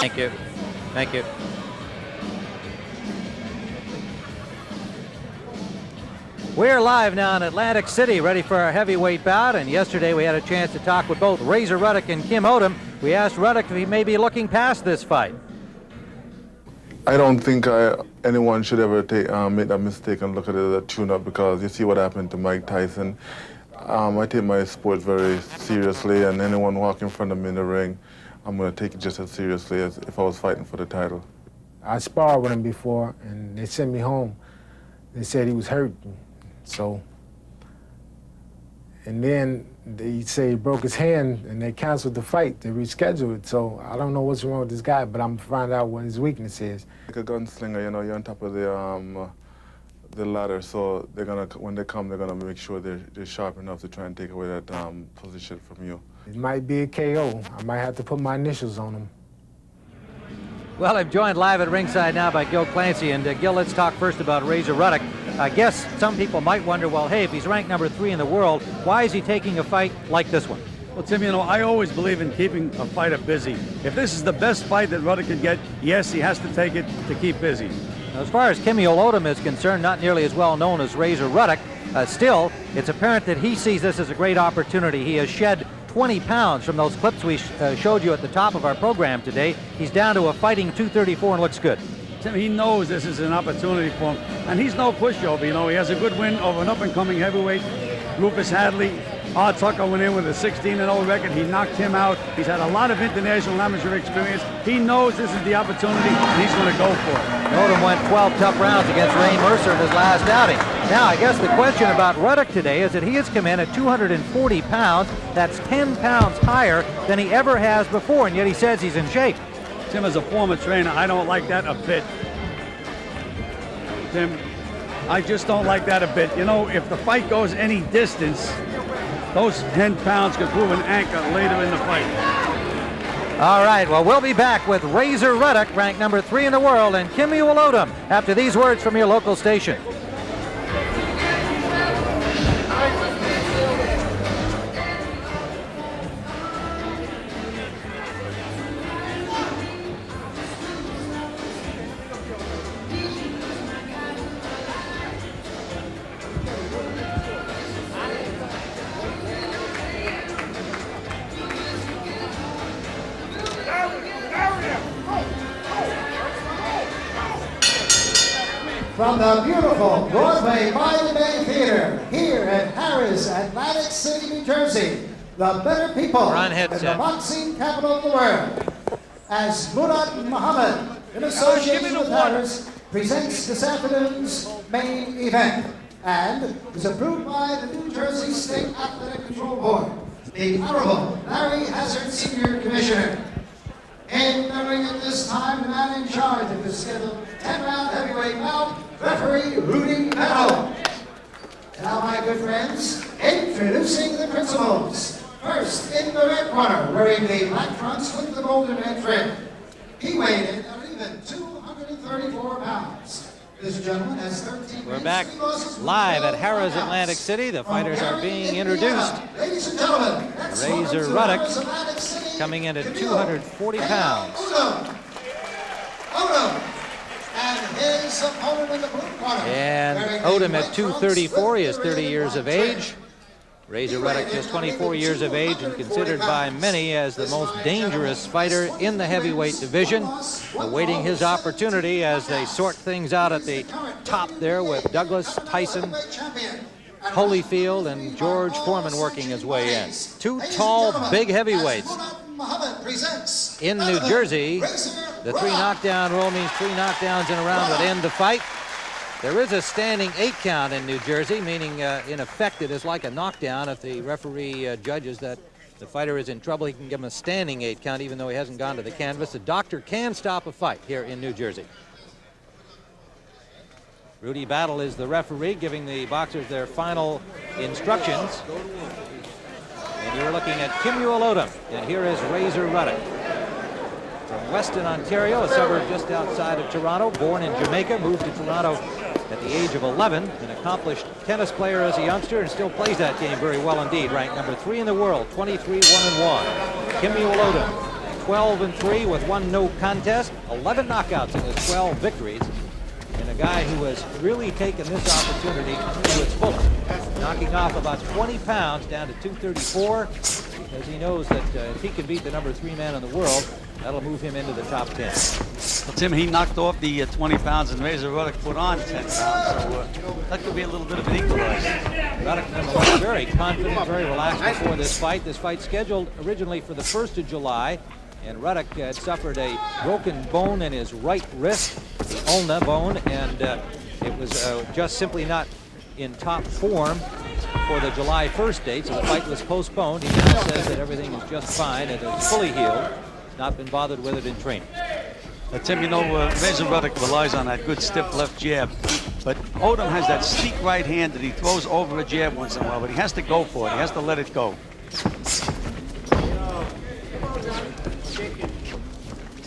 Thank you. Thank you. We're live now in Atlantic City, ready for our heavyweight bout, and yesterday we had a chance to talk with both Razor Ruddock and Kim Odum. We asked Ruddock if he may be looking past this fight. I don't think anyone should ever make that mistake and look at it as a tune-up, because you see what happened to Mike Tyson. I take my sport very seriously, and anyone walking in front of me in the ring, I'm going to take it just as seriously as if I was fighting for the title. I sparred with him before, and they sent me home. They said he was hurt, so. And then they say he broke his hand, and they canceled the fight. They rescheduled it, so I don't know what's wrong with this guy, but I'm find out what his weakness is. Like a gunslinger, you know, you're on top of the ladder, so they're gonna, when they come, they're gonna make sure they're sharp enough to try and take away that position from you. It might be a KO. I might have to put my initials on him. Well, I'm joined live at ringside now by Gil Clancy, and Gil, let's talk first about Razor Ruddock. I guess some people might wonder, well, hey, if he's ranked number 3 in the world, why is he taking a fight like this one? Well, Tim, you know, I always believe in keeping a fighter busy. If this is the best fight that Ruddock could get, yes, he has to take it to keep busy. Now, as far as Kimmuel Odum is concerned, not nearly as well known as Razor Ruddock. Still, it's apparent that he sees this as a great opportunity. He has shed 20 pounds from those clips we showed you at the top of our program today. He's down to a fighting 234 and looks good. Tim, he knows this is an opportunity for him, and he's no pushover. You know, he has a good win over an up-and-coming heavyweight, Rufus Hadley. Art Tucker went in with a 16-0 record. He knocked him out. He's had a lot of international amateur experience. He knows this is the opportunity, and he's going to go for it. Odum went 12 tough rounds against Ray Mercer in his last outing. Now, I guess the question about Ruddock today is that he has come in at 240 pounds. That's 10 pounds higher than he ever has before, and yet he says he's in shape. Tim, as a former trainer, I don't like that a bit. Tim, I just don't like that a bit. You know, if the fight goes any distance, those 10 pounds could prove an anchor later in the fight. All right, well, we'll be back with Razor Ruddock, ranked number 3 in the world, and Kimmuel Odum after these words from your local station. From the beautiful Broadway by the Bay Theater, here at Harrah's, Atlantic City, New Jersey, the better people in the boxing capital of the world. As Odum.HW.1990.08.18, in association with Harrah's, presents this afternoon's main event, and is approved by the New Jersey State Athletic Control Board, the Honorable Larry Hazard Senior Commissioner. In the ring at this time, the man in charge of the scheduled 10-round heavyweight bout, referee Rudy Battle. Now, my good friends, introducing the principals. First, in the red corner, wearing the black trunks with the golden red trim. He weighed in at even 234 pounds. This gentleman has 13 We're back live at Harrah's, Atlantic City. The fighters are being introduced. Ladies and gentlemen, Razor Ruddock coming in at 240 pounds. Odum. And his opponent in the blue corner. And Odum at 234, he is 30 years of age. Razor Ruddock just 24 years of age and considered by many as the most dangerous fighter in the heavyweight division. Awaiting his opportunity as they sort things out at the top there with Douglas, Tyson, Holyfield, and George Foreman working his way in. 2 tall, big heavyweights. In New Jersey, the 3 knockdown rule means 3 knockdowns in a round would end the fight. There is a standing 8 count in New Jersey, meaning in effect it is like a knockdown. If the referee judges that the fighter is in trouble, he can give him a standing 8 count even though he hasn't gone to the canvas. The doctor can stop a fight here in New Jersey. Rudy Battle is the referee, giving the boxers their final instructions. And you're looking at Kimmuel Odum, and here is Razor Ruddock. From Weston, Ontario, a suburb just outside of Toronto, born in Jamaica, moved to Toronto at the age of 11, an accomplished tennis player as a youngster, and still plays that game very well indeed. Ranked number 3 in the world, 23-1-1. Kimmuel Odum. 12-3 with 1 no contest, 11 knockouts in his 12 victories, and a guy who has really taken this opportunity to its fullest, knocking off about 20 pounds down to 234, because he knows that if he can beat the number 3 man in the world, that'll move him into the top 10. Well, Tim, he knocked off the 20 pounds, and Razor Ruddock put on 10 pounds, so that could be a little bit of an equalizer. Ruddock, nonetheless, very confident, very relaxed before this fight. This fight scheduled originally for the 1st of July, and Ruddock had suffered a broken bone in his right wrist, the ulna bone, and it was just simply not in top form for the July 1st date, so the fight was postponed. He now says that everything is just fine and is fully healed. Not been bothered with it in training. Tim, you know, Razor Ruddock relies on that good stiff left jab, but Odum has that sleek right hand that he throws over a jab once in a while, but he has to go for it. He has to let it go.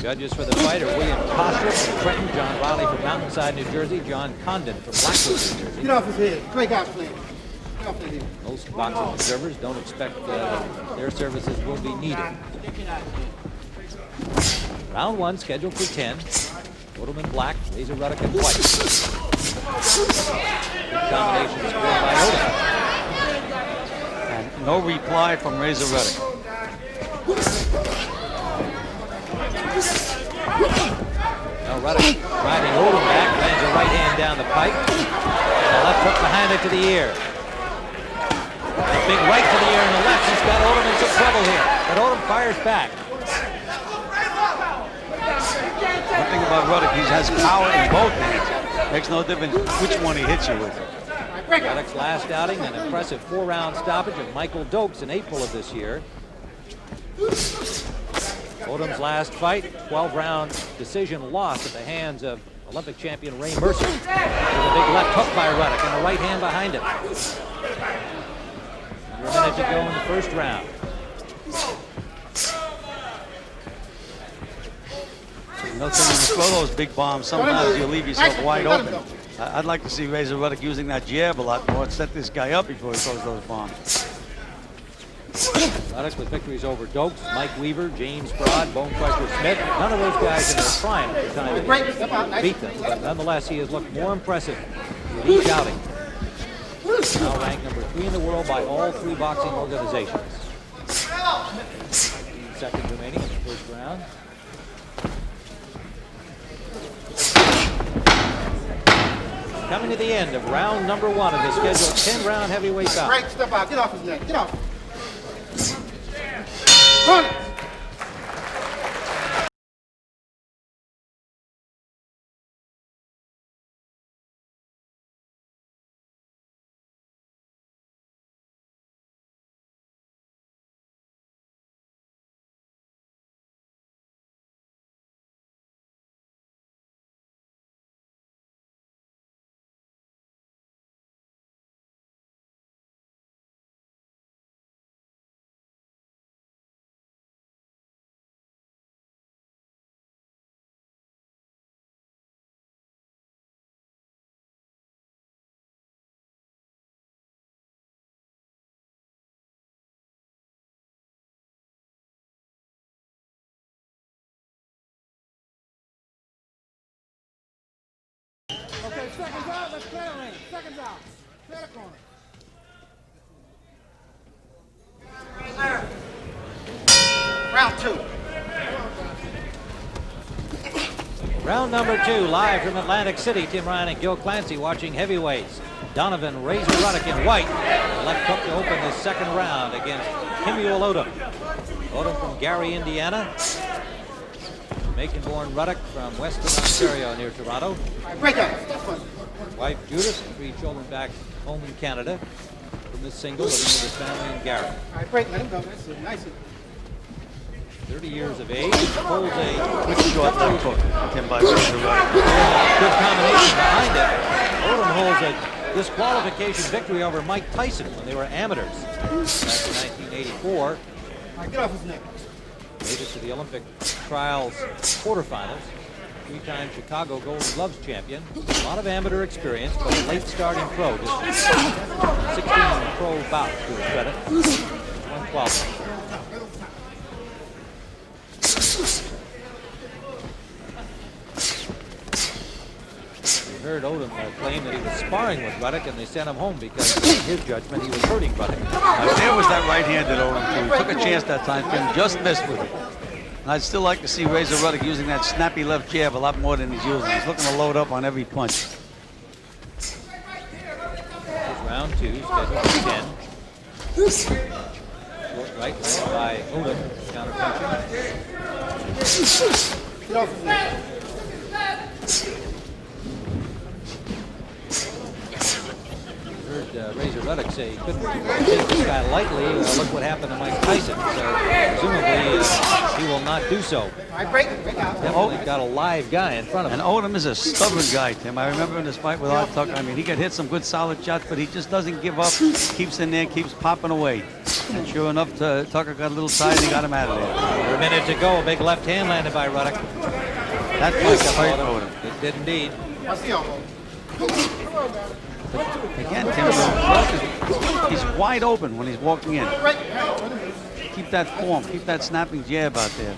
Judges for the fight are William Koster from Trenton, John Riley from Mountainside, New Jersey, John Condon from Blackwood, New Jersey. Get off his head. Break out, please. Get off his head. Most boxing observers don't expect their services will be needed. Round 1 scheduled for 10. Odum in black, Razor Ruddock in white. Good combination scored by Odum. And no reply from Razor Ruddock. Now Ruddock riding Odum back, lands a right hand down the pipe. And a left hook behind it to the ear. A big right to the ear and the left. He's got Odum in some trouble here. But Odum fires back. One thing about Ruddock, he has power in both hands. Makes no difference which one he hits you with. Ruddock's last outing, an impressive 4-round stoppage of Michael Dokes in April of this year. Odum's last fight, 12-round decision loss at the hands of Olympic champion Ray Mercer. With a big left hook by Ruddock and a right hand behind him. Under a minute to go in the first round. You know, when you throw those big bombs, sometimes you leave yourself wide open. I'd like to see Razor Ruddock using that jab a lot more and set this guy up before he throws those bombs. Ruddock with victories over Dokes, Mike Weaver, James Broad, Bone Crusher Smith. None of those guys in their prime at the time that he beat them, but nonetheless he has looked more impressive with each outing. Now ranked number 3 in the world by all 3 boxing organizations. 15 seconds remaining in the first round. Coming to the end of round number 1 of the scheduled 10-round heavyweight bout. Break, step out. Get off his neck. Get off. Run it. Okay, seconds out. Let's clear the ring. Seconds out. Clear the corner. Round 2. Round number 2, live from Atlantic City. Tim Ryan and Gil Clancy watching heavyweights. Donovan Razor Ruddock in white. Left hook to open the second round against Kimmuel Odum. Odum from Gary, Indiana. Jamaican-born Ruddock from Western Ontario near Toronto. Break up. Wife Judith, 3 children back home in Canada. From this single, living with his family in Gary. All right, break. Let him go. That's it. Nice. 30 years of age, holds a Quick short left hook, Tim, by Razor Ruddock. good combination behind it. Odum holds a disqualification victory over Mike Tyson when they were amateurs back in 1984. All right, get off his neck. Made it to the Olympic trials quarterfinals. 3-time Chicago Golden Gloves champion. A lot of amateur experience, but a late starting pro. Just 16 pro bouts to his credit. 1 qualifier. heard Odom claim that he was sparring with Ruddock, and they sent him home because, in his judgment, he was hurting Ruddock. There was that right-handed Odom, too. He took a chance that time, Tim, just missed with it. And I'd still like to see Razor Ruddock using that snappy left jab a lot more than he's using. He's looking to load up on every punch. Round 2, scheduled for 10. Short right by Odom, counterpunching. Heard Razor Ruddock say he couldn't hit this guy lightly. Look what happened to Mike Tyson. So presumably he will not do so. Definitely got a live guy in front of him. And Odom is a stubborn guy, Tim. I remember in this fight with Art Tucker, I mean, he got hit some good solid shots, but he just doesn't give up. Keeps in there, keeps popping away. And sure enough, Tucker got a little tired and he got him out of there. Under a minute to go. A big left hand landed by Ruddock. That fight hurt Odom. It did indeed. Again, Tim, he's wide open when he's walking in. Keep that form, keep that snapping jab out there.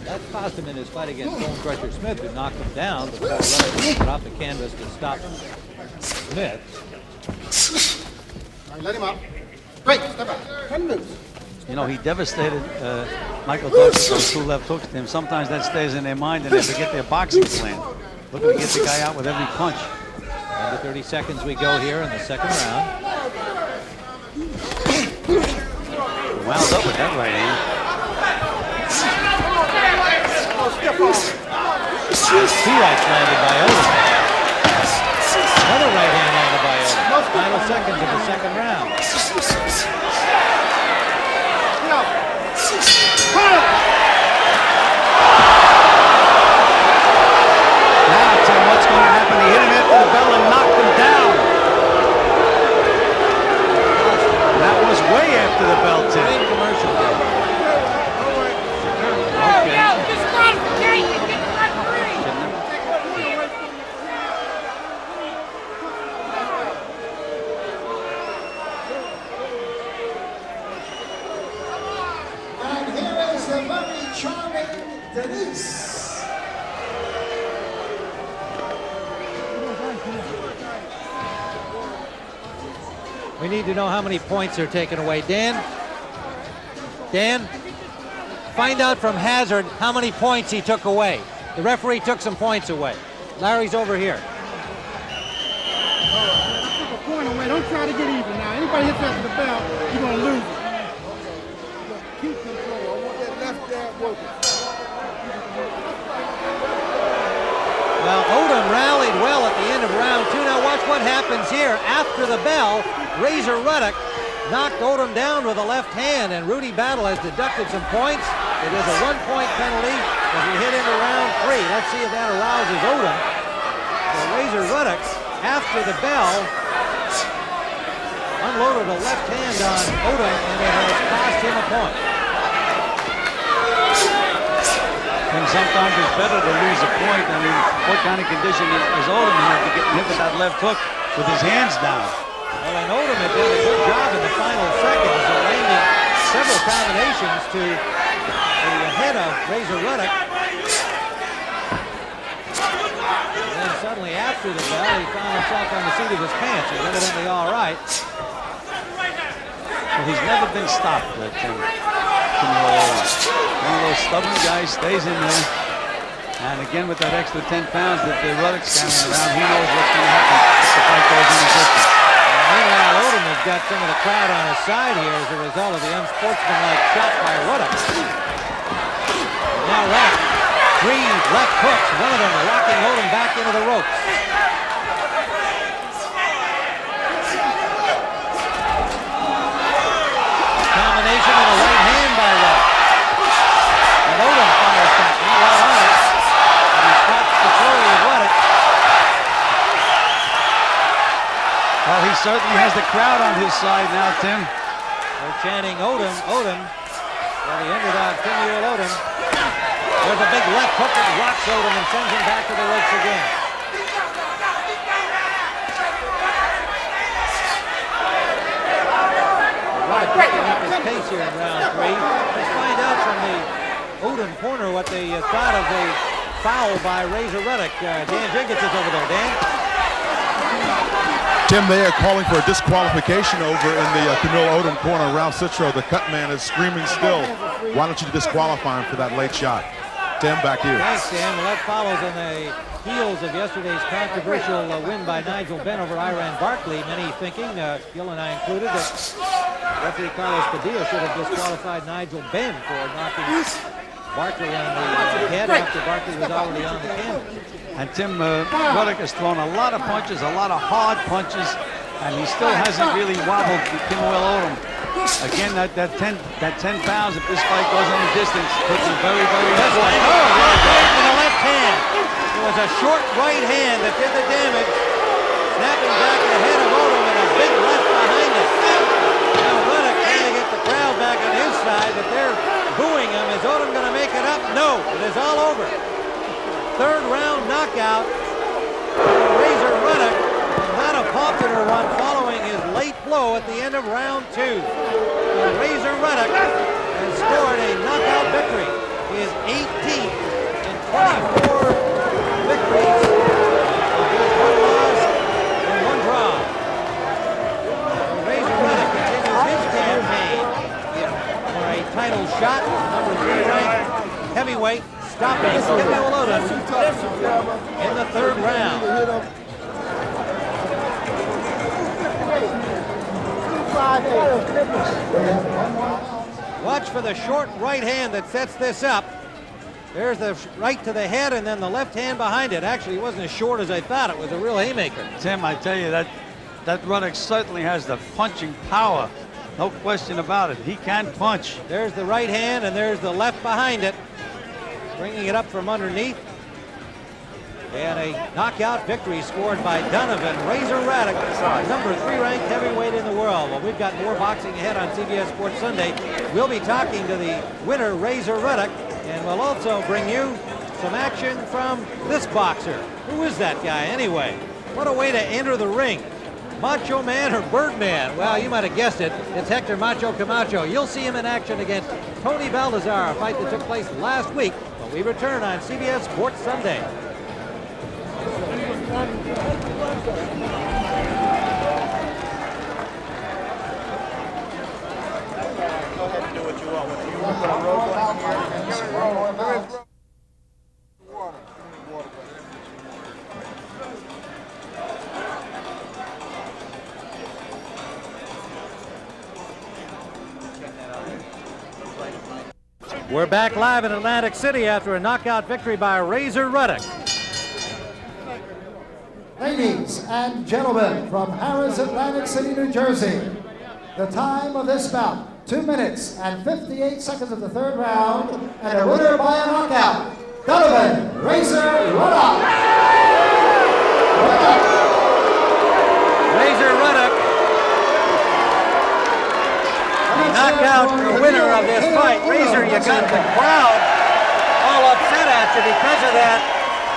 That cost him in his fight against Bone Crusher Smith, who knocked him down before Ruddock dropped the canvas to stop Smith. All right, let him up. Break, step back. 10 moves. You know, he devastated Michael Douglas with those 2 left hooks to him. Sometimes that stays in their mind and they forget their boxing plan. Looking to get the guy out with every punch. Under 30 seconds we go here in the second round. Wound up with that right hand. Two rights landed by Odom. Another right hand landed by Odom. Final seconds of the second round. Now, Tim, what's going to happen? He hit him after the bell and knocked him down. That was way after the bell, Tim. Great commercial. And here is the very charming Denise. We need to know how many points are taken away. Dan, find out from Hazard how many points he took away. The referee took some points away. Larry's over here. Took a point away. Don't try to get even now. Anybody hits after the bell, you're going to lose it. Keep control. I want that left jab working. Well, Odom rallied well at the end of round 2. Now watch what happens here. After the bell, Razor Ruddock knocked Odom down with a left hand, and Rudy Battle has deducted some points. It is a 1-point penalty as we hit into round 3. Let's see if that arouses Odom. So Razor Ruddock, after the bell, unloaded a left hand on Odom, and it has cost him a point. And sometimes it's better to lose a point. I mean, what kind of condition is Odom in after getting hit with that left hook with his hands down? Well, and Odom had done a good job in the final seconds of landing several combinations to the head of Razor Ruddock. And then suddenly after the bell, he found himself on the seat of his pants. He's evidently all right. Well, he's never been stopped, Kimmuel. One of those stubborn guys, stays in there. And again, with that extra 10 pounds that Ruddock's carrying around, he knows what's going to happen if the fight goes in his distance. Meanwhile, Odom has got some of the crowd on his side here as a result of the unsportsmanlike shot by Ruddock. Now Ruddock, 3 left hooks, one of them locking Odom back into the ropes. Combination of a right hand by Ruddock. And Odom fires back, not right on it. And he stops the flurry of Ruddock. Well, he certainly has the crowd on his side now, Tim. They're chanting Odom, Odom. Well, the underdog, Kimmuel Odom. There's a big left hook that rocks Odom and sends him back to the ropes again. Ruddock picking up his pace here in round 3. Let's find out from the Odom corner what they thought of the foul by Razor Ruddock. Dan Jenkins is over there. Dan? Tim, they are calling for a disqualification over in the Kimmuel Odum corner. Ralph Citro, the cut man, is screaming still. Why don't you disqualify him for that late shot? Tim, back to you. Thanks, Dan. Well, that follows on the heels of yesterday's controversial win by Nigel Benn over Iran Barkley. Many thinking, Gil and I included, that referee Carlos Padilla should have disqualified Nigel Benn for knocking Barkley on the head after Barkley was already on the canvas. And Tim, Ruddock has thrown a lot of punches, a lot of hard punches, and he still hasn't really wobbled Kimmuel Odum. Again, that 10 pounds, if this fight goes any distance, puts him very, very important. Oh, with the left hand. It was a short right hand that did the damage, snapping back the head of Odum and a big left behind it. Now Ruddock trying to get the crowd back on his side, but they're booing him. Is Odum going to make it up? No, it is all over. Third round knockout for Razor Ruddock. Not a popular one following his late blow at the end of round 2. Razor Ruddock has scored a knockout victory. His 18th in 24 victories. His 1 loss and 1 draw. Razor Ruddock continues his campaign for a title shot, number 3 ranked heavyweight, stopping Kimmuel Odum in the 3rd round. Watch for the short right hand that sets this up. There's the right to the head and then the left hand behind it. Actually, it wasn't as short as I thought. It was a real haymaker. Tim, I tell you, that Ruddock certainly has the punching power. No question about it. He can punch. There's the right hand and there's the left behind it. Bringing it up from underneath. And a knockout victory scored by Donovan Razor Ruddock, number 3 ranked heavyweight in the world. Well, we've got more boxing ahead on CBS Sports Sunday. We'll be talking to the winner, Razor Ruddock, and we'll also bring you some action from this boxer. Who is that guy anyway? What a way to enter the ring. Macho Man or Birdman? Well, you might have guessed it. It's Hector Macho Camacho. You'll see him in action against Tony Baldassar, a fight that took place last week. When we return on CBS Sports Sunday. We're back live in Atlantic City after a knockout victory by Razor Ruddock. Ladies and gentlemen, from Harris, Atlantic City, New Jersey, the time of this bout, 2 minutes and 58 seconds of the 3rd round, and a winner by a knockout, Donovan Razor Ruddock. Razor Ruddock, the knockout winner of this fight. Razor, you got the crowd all upset at you because of that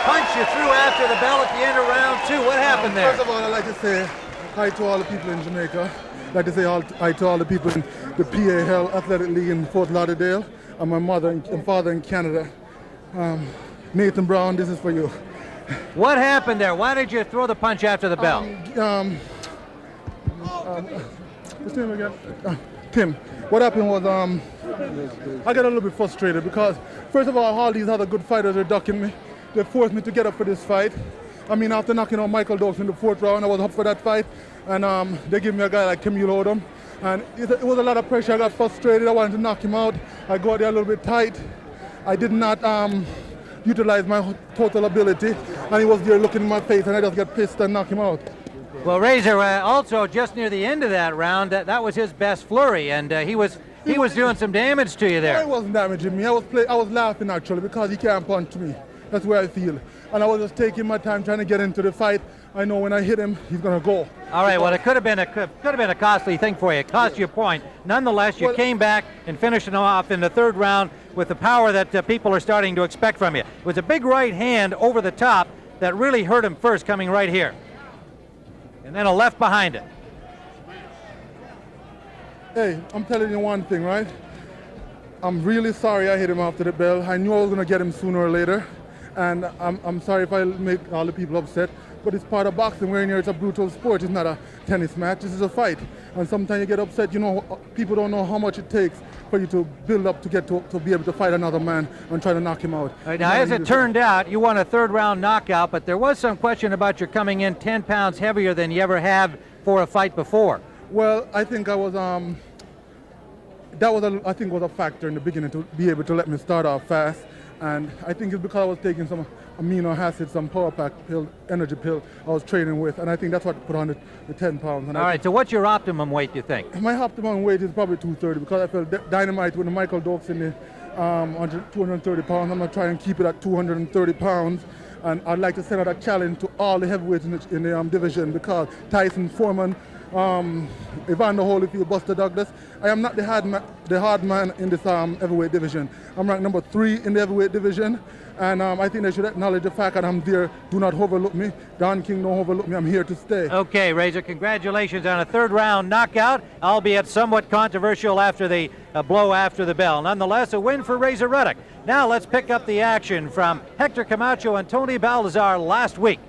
punch you threw after the bell at the end of round 2. What happened there? First of all, I'd like to say hi to all the people in Jamaica. I'd like to say hi to all the people in the PAL Athletic League in Fort Lauderdale, and my mother and father in Canada. Nathan Brown, this is for you. What happened there? Why did you throw the punch after the bell? What's his name again? Tim. What happened was I got a little bit frustrated because, first of all these other good fighters are ducking me. They forced me to get up for this fight. I mean, after knocking out Michael Douglas in the 4th round, I was up for that fight. And they gave me a guy like Kimmuel Odum. And it was a lot of pressure. I got frustrated. I wanted to knock him out. I got there a little bit tight. I did not utilize my total ability. And he was there looking in my face, and I just got pissed and knocked him out. Well, Razor, also just near the end of that round, that was his best flurry, and he was doing some damage to you there. He wasn't damaging me. I was laughing, actually, because he can't punch me. That's where I feel. And I was just taking my time trying to get into the fight. I know when I hit him, he's going to go. All right, well, it could have been a costly thing for you. It cost you a point. Nonetheless, you came back and finished it off in the 3rd round with the power that people are starting to expect from you. It was a big right hand over the top that really hurt him first, coming right here. And then a left behind it. Hey, I'm telling you one thing, right? I'm really sorry I hit him after the bell. I knew I was going to get him sooner or later. And I'm sorry if I make all the people upset, but it's part of boxing. We're in here, it's a brutal sport. It's not a tennis match. This is a fight. And sometimes you get upset. You know, people don't know how much it takes for you to build up to get to be able to fight another man and try to knock him out. Right, now, as it turned out, you won a third-round knockout, but there was some question about your coming in 10 pounds heavier than you ever have for a fight before. Well, I think I was that was a factor in the beginning to be able to let me start off fast. And I think it's because I was taking some amino acids, some power pack pill, energy pill I was training with, and I think that's what put on the 10 pounds. And all right, so what's your optimum weight, you think? My optimum weight is probably 230 because I felt dynamite with the Michael Dokes in the 230 pounds. I'm going to try and keep it at 230 pounds. And I'd like to send out a challenge to all the heavyweights in the division because Tyson, Foreman, Evander Holyfield, Buster Douglas. I am not the hard man in this heavyweight division. I'm ranked number 3 in the heavyweight division, and I think they should acknowledge the fact that I'm there. Do not overlook me. Don King, don't overlook me. I'm here to stay. Okay, Razor, congratulations on a third-round knockout, albeit somewhat controversial after the blow after the bell. Nonetheless, a win for Razor Ruddock. Now let's pick up the action from Hector Camacho and Tony Balazar last week.